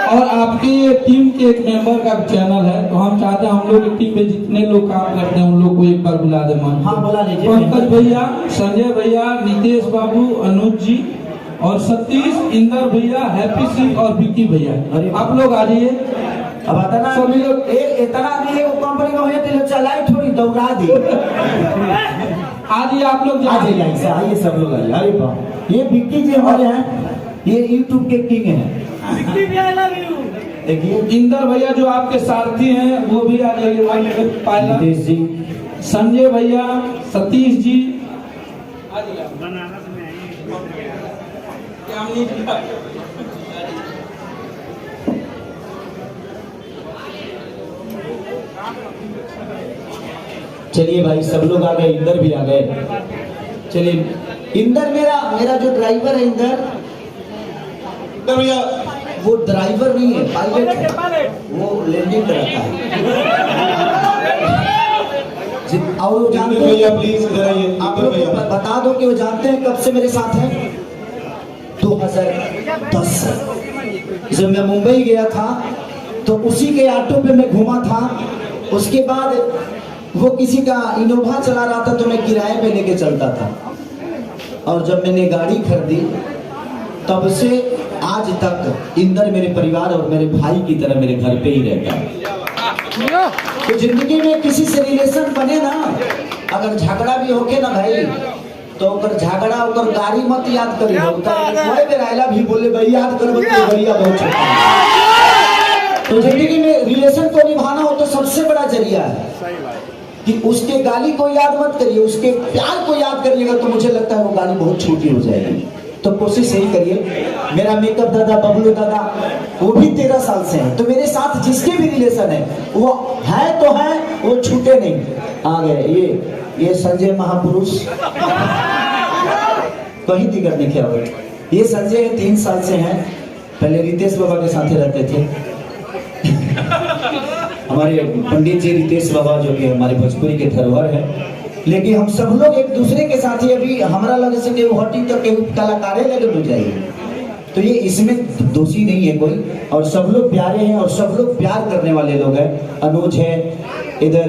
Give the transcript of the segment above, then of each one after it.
और आपकी टीम के एक मेंबर का चैनल है, तो हम चाहते हैं हम लोग की टीम में जितने लोग काम करते हैं उन लोग को एक बार बुला दे। मान हाँ बुला लीजिए। पंकज भैया, संजय भैया, नितेश बाबू, अनुज जी और सतीश, इंदर भैया, हैप्पी सिंह और विक्की भैया, आप लोग आ जाइए। अब इतना सभी लोग इतना आदमी वो कंपनी में होए तो चलाई थोड़ी दौड़ा दी। आज आप लोग आ जाइए, ऐसे आइए सब लोग आइए। अरे वाह, ये विक्की जी हमारे हैं, ये यूट्यूब के किंग हैं। देखिए इंदर भैया जो आपके सारथी हैं वो भी आ जाइए। नितेश जी, संजय भैया, सतीश जी, चलिए भाई सब लोग आ गए, इंदर भी आ गए। चलिए इंदर, मेरा जो ड्राइवर है इंदर भैया, वो ड्राइवर नहीं है, पायलट है, वो लैंडिंग कराता है। और वो जानते भैया प्लीज इधर आइए। आप लोग बता दो कि वो जानते हैं कब से मेरे साथ है। 2010 जब मैं मुंबई गया था तो उसी के ऑटो पे मैं घूमा था। उसके बाद वो किसी का इनोवा चला रहा था तो मैं किराए पे लेके चलता था। और जब मैंने गाड़ी खरीदी तब से आज तक इंदर मेरे परिवार और मेरे भाई की तरह मेरे घर पे ही रहता है। तो जिंदगी में किसी से रिलेशन बने ना, अगर झगड़ा भी होके ना भाई, तो अगर झगड़ा अगर गाड़ी मत याद करिए, कोई बेर आइला भी बोले भाई याद कर भैया बहुत छोटा है। तो जिंदगी में रिलेशन को निभाना हो तो सबसे बड़ा जरिया है कि उसके गाली को याद मत करिए, उसके प्यार को याद करिएगा तो मुझे लगता है वो गाली बहुत छोटी हो जाएगी। तो कोशिश यही करिए। मेरा मेकअप दादा, बबलू दादा, वो भी 13 साल से हैं, तो मेरे साथ जिसके भी रिलेशन है वो है तो है, वो छूटे नहीं। आ गए ये संजय महापुरुष, कहीं दिक्कत नहीं क्या हो। ये संजय 3 साल से हैं, पहले रितेश बाबा के साथ रहते थे। हमारे पंडित जी रितेश बाबा जो कि हमारे भोजपुरी के धरोहर है, लेकिन हम सब लोग एक दूसरे के साथ ही अभी हमारा लगे से केहू हटी तो केहू कलाकारे लगे हो जाएगी, तो ये इसमें दोषी नहीं है कोई। और सब लोग प्यारे हैं और सब लोग प्यार करने वाले लोग हैं। अनुज है इधर,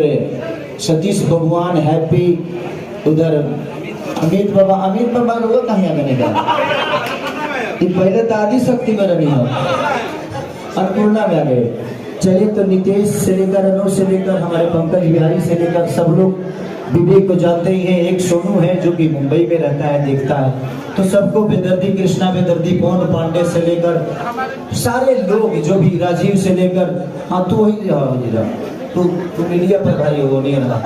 सतीश भगवान, हैप्पी उधर, अमित बाबा लोग कहीं आगे नहीं पहले तो आदि शक्ति में रही हो, अन्नपूर्णा में आ गए। चलिए तो नितेश से लेकर, अनुज से लेकर, हमारे पंकज बिहारी से लेकर सब लोग विवेक को जानते ही हैं। एक सोनू है जो कि मुंबई में रहता है, देखता है, तो सबको बेदर्दी कृष्णा, बेदर्दी पवन पांडे से लेकर सारे लोग जो भी, राजीव से लेकर, हाँ तू वही तू मीडिया पर भाई वो नहीं रहा।